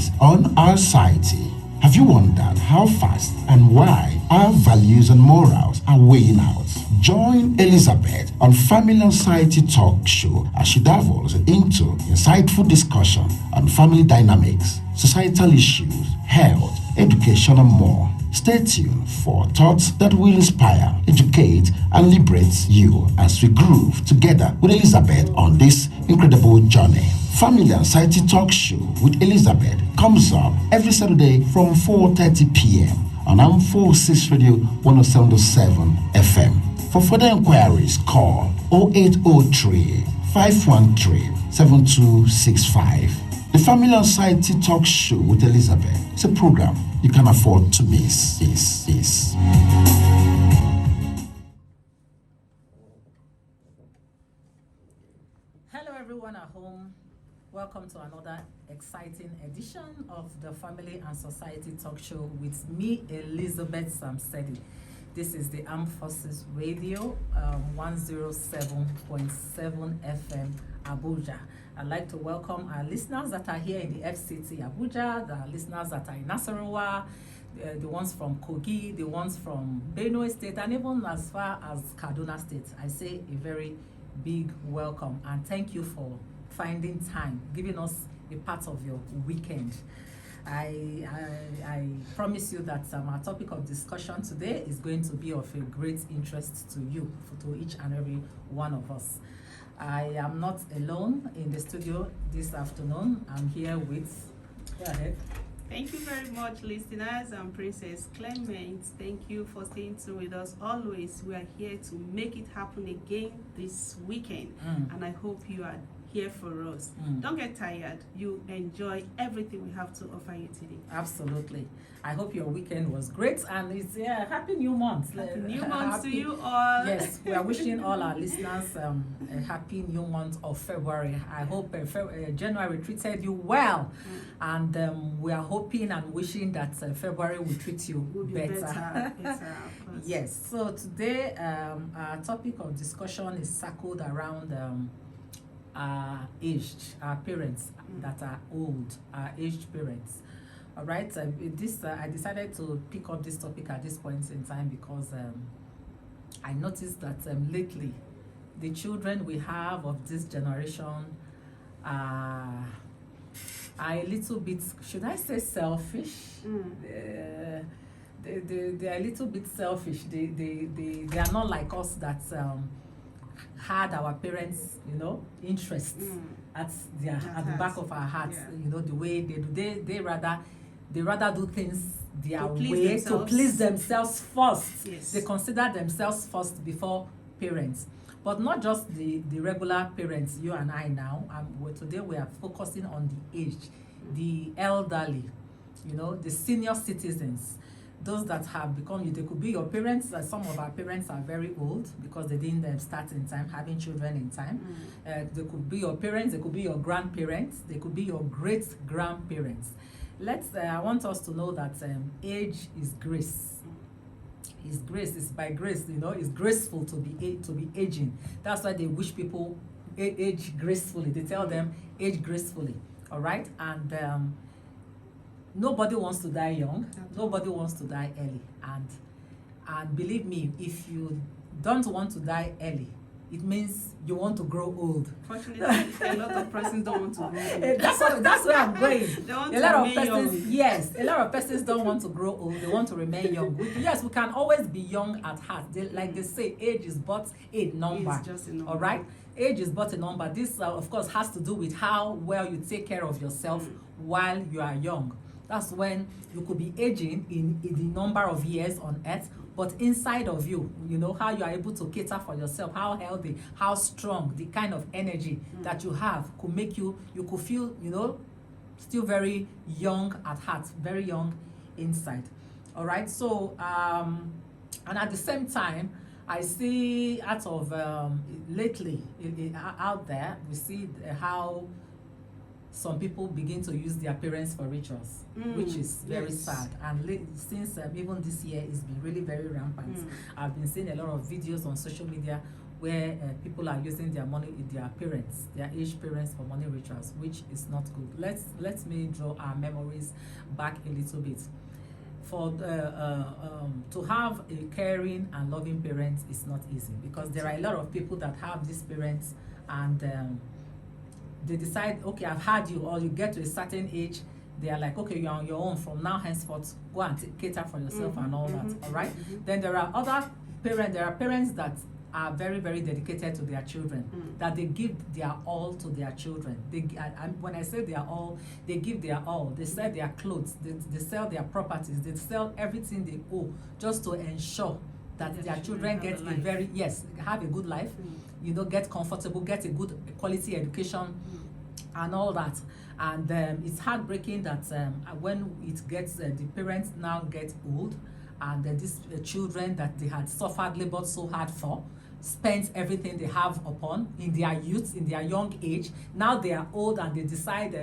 rise on our society. Have you wondered how fast and why our values and morals are weighing out? Join Elizabeth on Family and Society Talk Show as she delves into insightful discussion on family dynamics, societal issues, health, education, and more. Stay tuned for thoughts that will inspire, educate, and liberate you as we groove together with Elizabeth on this incredible journey. Family and Society Talk Show with Elizabeth comes up every Saturday from 4:30 p.m. on AM46 Radio 107.7 FM. For further inquiries, call 0803 513 7265. The Family and Society Talk Show with Elizabeth is a program you can afford to miss. Hello everyone at home. Welcome to another exciting edition of the Family and Society Talk Show with me, Elizabeth Samsedi. This is the Armed Forces Radio, 107.7 FM, Abuja. I'd like to welcome our listeners that are here in the FCT Abuja, the listeners that are in Nasarawa, the ones from Kogi, the ones from Benue State, and even as far as Kaduna State. I say a very big welcome and thank you for finding time, giving us a part of your weekend. I promise you that our topic of discussion today is going to be of a great interest to you, to each and every one of us. I am not alone in the studio this afternoon. I'm here with, go ahead. Thank you very much, listeners. I'm Princess Clement. Thank you for staying tuned with us always. We are here to make it happen again this weekend, and I hope you are here for us. Don't get tired. You enjoy everything we have to offer you today. Absolutely. I hope your weekend was great, and it's Happy New Month. Happy New Month to you all. Yes, we are wishing all our listeners a happy new month of February. I hope January treated you well, and we are hoping and wishing that February will treat you better. Yes. So today our topic of discussion is circled around our parents that are old, our aged parents. All right, I decided to pick up this topic at this point in time because I noticed that lately the children we have of this generation are a little bit, should I say selfish? They are a little bit selfish. They are not like us that had our parents, interests at the back of our hearts. The way they do. They rather do things their way to please themselves first. Yes. They consider themselves first before parents. But not just the regular parents, you and I now. Today we are focusing on the aged, the elderly, the senior citizens. Those that have become, they could be your parents. Some of our parents are very old because they didn't start in time, having children in time. They could be your parents, they could be your grandparents, they could be your great-grandparents. I want us to know that age is grace. It's grace, it's by grace, it's graceful to be aging. That's why they wish people age gracefully. They tell them age gracefully, all right? And nobody wants to die young. Nobody wants to die early. And believe me, if you don't want to die early, it means you want to grow old. Fortunately, a lot of persons don't want to grow old. That's where I'm going. They want a to lot of remain persons, young. yes, a lot of persons don't want to grow old. They want to remain young. Yes, we can always be young at heart. Like they say, age is but a number. It's just a number. All right, age is but a number. This, of course, has to do with how well you take care of yourself while you are young. That's when you could be aging in the number of years on earth, but inside of you, how you are able to cater for yourself, how healthy, how strong, the kind of energy that you have could make you could feel, still very young at heart, very young inside. All right. So, and at the same time, I see lately out there, we see how some people begin to use their parents for rituals, which is very sad. And since even this year, it's been really very rampant. I've been seeing a lot of videos on social media where people are using their money, their parents, their aged parents for money rituals, which is not good. Let me draw our memories back a little bit. For to have a caring and loving parent is not easy, because there are a lot of people that have these parents and they decide, okay, I've had you, or you get to a certain age, they are like, okay, you're on your own from now henceforth, go and cater for yourself and all that, all right? Then there are other parents that are very, very dedicated to their children, that they give their all to their children. When I say their all, they give their all. They sell their clothes, they sell their properties, they sell everything they owe just to ensure that their children get have a good life, get comfortable, get a good quality education and all that. And it's heartbreaking that when it gets, the parents now get old, and these children that they had suffered, labored so hard for, spent everything they have upon in their youth, in their young age. Now they are old and they decide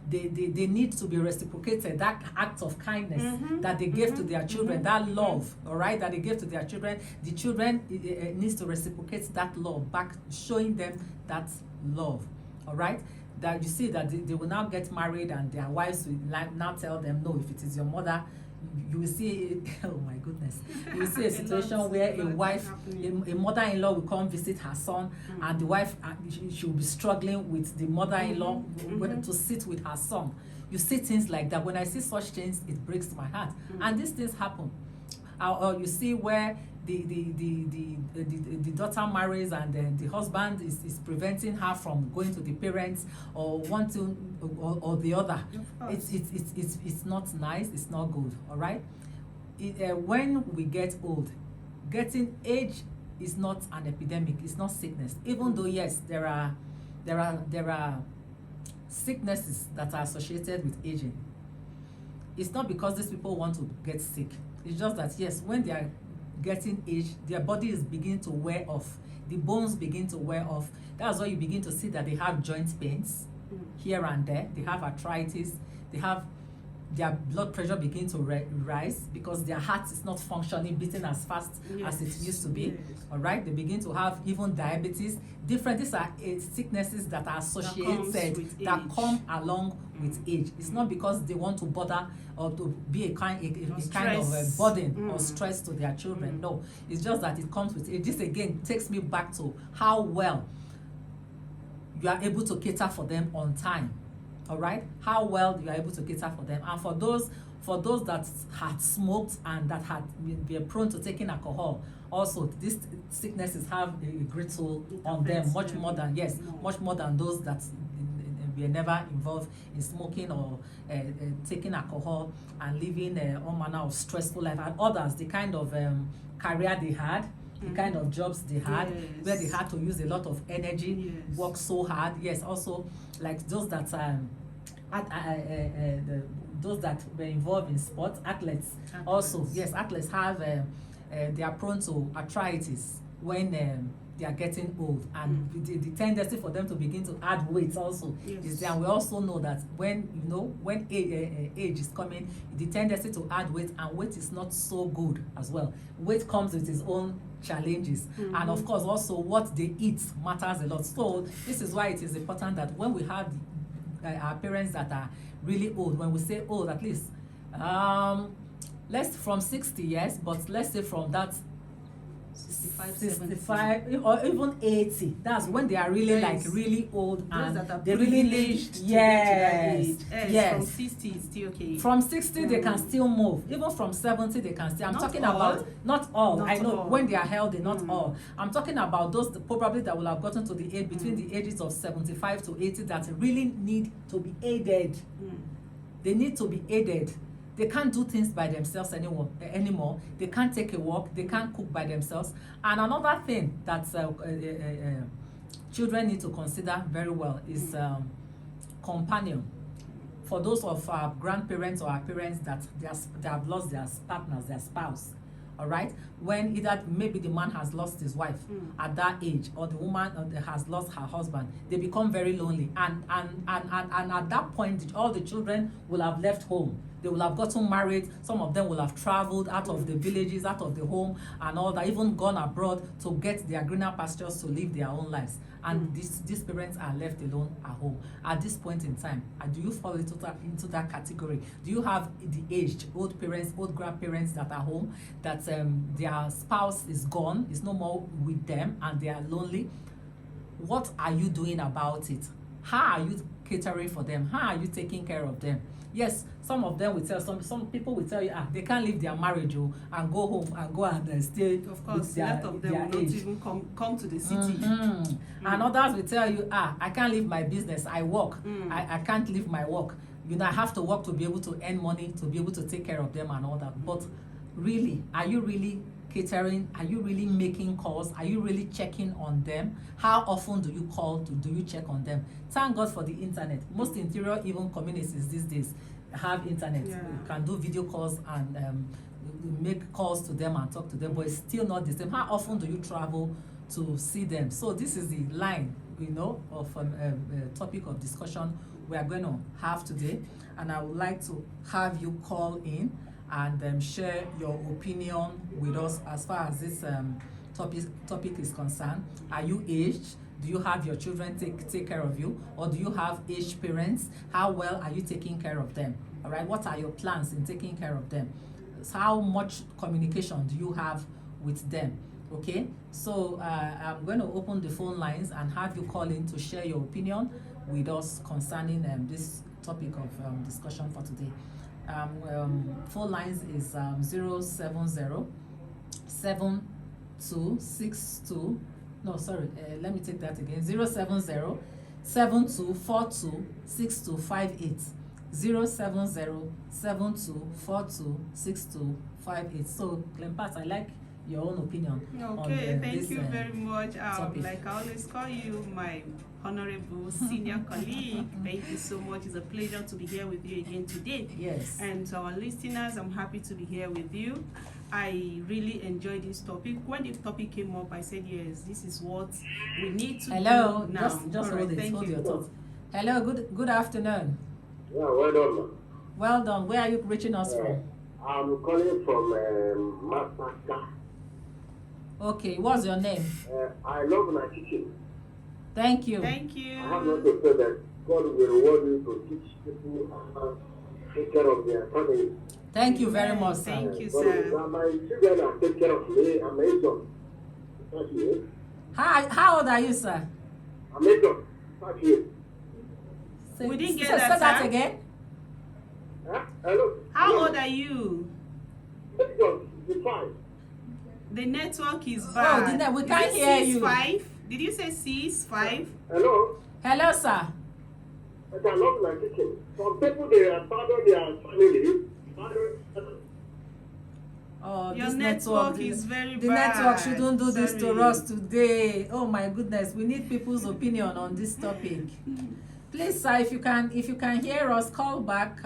they need to be reciprocated, that act of kindness that they gave to their children, that love, all right, that they gave to their children. The children needs to reciprocate that love back, showing them that love, all right. That you see that they will now get married and their wives will now tell them, no, if it is your mother, you will see, oh my goodness, you will see a situation where a wife, a mother-in-law will come visit her son, and the wife, she will be struggling with the mother-in-law to sit with her son. You see things like that. When I see such things, it breaks my heart. And these things happen. Or you see where the daughter marries and then the husband is preventing her from going to the parents, or wanting or the other. It's not nice, it's not good, all right. When we get old, getting age is not an epidemic, it's not sickness, even though yes, there are sicknesses that are associated with aging. It's not because these people want to get sick. It's just that yes, when they are getting age, their body is beginning to wear off. The bones begin to wear off. That's why you begin to see that they have joint pains here and there. They have arthritis. They have their blood pressure begin to rise because their heart is not functioning, beating as fast as it used to be. All right, they begin to have even diabetes. These are sicknesses that are associated, that come along with age. It's not because they want to bother or to be a kind of a burden or stress to their children. No, it's just that it comes with age. This again takes me back to how well you are able to cater for them on time. All right, how well you are able to cater for them. And for those that had smoked and that had been prone to taking alcohol, also these sicknesses have a great toll on them, much more than those that were never involved in smoking or taking alcohol and living all manner of stressful life. And others, the kind of career they had, the kind of jobs they had, where they had to use a lot of energy, work so hard. Yes, also like those that those that were involved in sports, athletes. Also, yes, athletes have they are prone to arthritis when they are getting old, and the tendency for them to begin to add weight also is there. And we also know that when age is coming, the tendency to add weight, and weight is not so good as well. Weight comes with its own challenges, and of course also what they eat matters a lot. So this is why it is important that when we have our parents that are really old, when we say old, at least let's from 60 years, but let's say from that 65 or even 80, that's when they are really like really old, and they really live. Yes, from 60 it's still okay. From 60 they can still move. Even from 70 they can still. I'm talking about not all. I know when they are healthy, not all. I'm talking about those probably that will have gotten to the age between the ages of 75 to 80 that really need to be aided. They need to be aided. They can't do things by themselves anymore. They can't take a walk. They can't cook by themselves. And another thing that children need to consider very well is companion. For those of our grandparents or our parents that they have lost their partners, their spouse, all right, when either maybe the man has lost his wife at that age, or the woman has lost her husband, they become very lonely, and at that point all the children will have left home. They will have gotten married. Some of them will have traveled out of the villages, out of the home, and all that, even gone abroad to get their greener pastures to live their own lives. And these parents are left alone at home. At this point in time, do you fall into that category? Do you have the aged old parents, old grandparents that are home, that their spouse is gone, is no more with them, and they are lonely? What are you doing about it? How are you catering for them? How are you taking care of them? Yes, some of them will tell, some people will tell you, they can't leave their marriage and go home and go and stay. Of course, with their, lot of them will age. not even come to the city. And others will tell you, I can't leave my business, I work. I can't leave my work. You know, I have to work to be able to earn money, to be able to take care of them and all that. But really, are you really catering? Are you really making calls? Are you really checking on them? How often do you call? Do you check on them? Thank God for the internet. Most interior even communities these days have internet. Yeah. You can do video calls and make calls to them and talk to them, but it's still not the same. How often do you travel to see them? So this is the line, you know, of a topic of discussion we are going to have today, and I would like to have you call in and share your opinion with us as far as this topic is concerned. Are you aged? Do you have your children take care of you? Or do you have aged parents? How well are you taking care of them? All right, what are your plans in taking care of them? How much communication do you have with them? Okay, so I'm going to open the phone lines and have you call in to share your opinion with us concerning this topic of discussion for today. Phone lines is 070-7262. No, sorry. Let me take that again. 070-7242-6258. 070-7242-6258. So, Clempat, I like your own opinion. Okay, thank this, you very much. topic. Like I always call you my honorable senior colleague. Thank you so much. It's a pleasure to be here with you again today. Yes. And to our listeners, I'm happy to be here with you. I really enjoyed this topic. When the topic came up, I said, yes, this is what we need to do now. Just hold it. Thank Hold you. your thoughts. Hello, good afternoon. Yeah, well done. Well done. Where are you reaching us from? I'm calling from Masaka. Okay, what's your name? I love my teaching. Thank you. Thank you. I have not to say that God will reward you to teach people how to take care of their family. Thank you very much, sir. Thank you, But sir. my children are taking care of me. I'm a son. 30 years. How old are you, sir? I'm a son. 30 years. We didn't get say that, that sir. again. Huh? Hello? How old are you? 55. The network is bad. we Is can't it hear you. 6'5"? Did you say 6'5"? Hello? Hello, sir. But I love my teaching. Some people, they abandon their family. Oh, Your this network this- is very the bad. network shouldn't do this to Sorry. us today. Oh my goodness, we need people's opinion on this topic. Please, sir, if you can hear us, call back.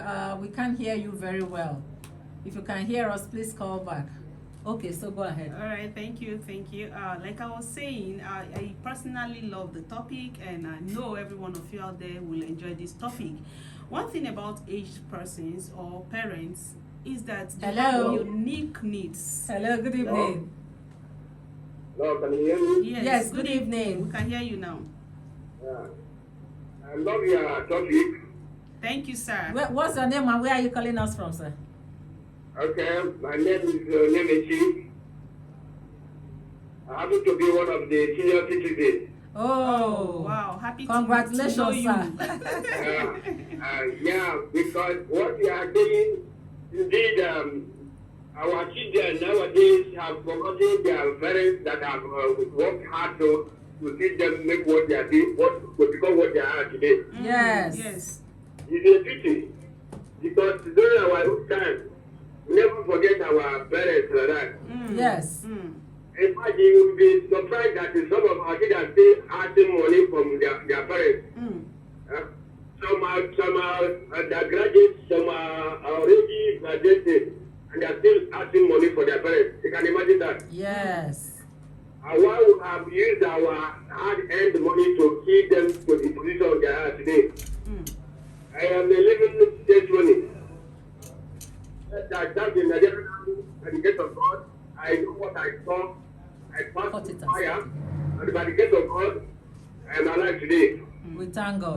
We can't hear you very well. If you can hear us, please call back. Okay, so go ahead. All right, thank you. Like I was saying, I personally love the topic, and I know every one of you out there will enjoy this topic. One thing about aged persons or parents is that they Hello? have unique needs. Hello, good evening. No, can you hear me? Yes, good evening. We can hear you now. Yeah. I love your topic. Thank you, sir. What's your name and where are you calling us from, sir? Okay, my name is Nemechi. I happen to be one of the senior citizens. Oh, wow, happy congratulations, to know you. sir. Yeah, because what we are doing, indeed, our children nowadays have forgotten their parents that have worked hard to see them make what they are doing, to become what they are today. Yes. Yes. It's a pity, because during our own time, we never forget our parents like that. Yes. In fact, you will be surprised that some of our kids are still asking money from their parents. Some are undergraduates, some are already graduated. and they are still asking money for their parents. You can imagine that. Yes. And why we have used our hard-earned money to keep them to the position they are today. I am a living testimony. That's in the by the grace of God. I know what I saw. I passed the fire, and by the grace of God, I am alive today. We thank God.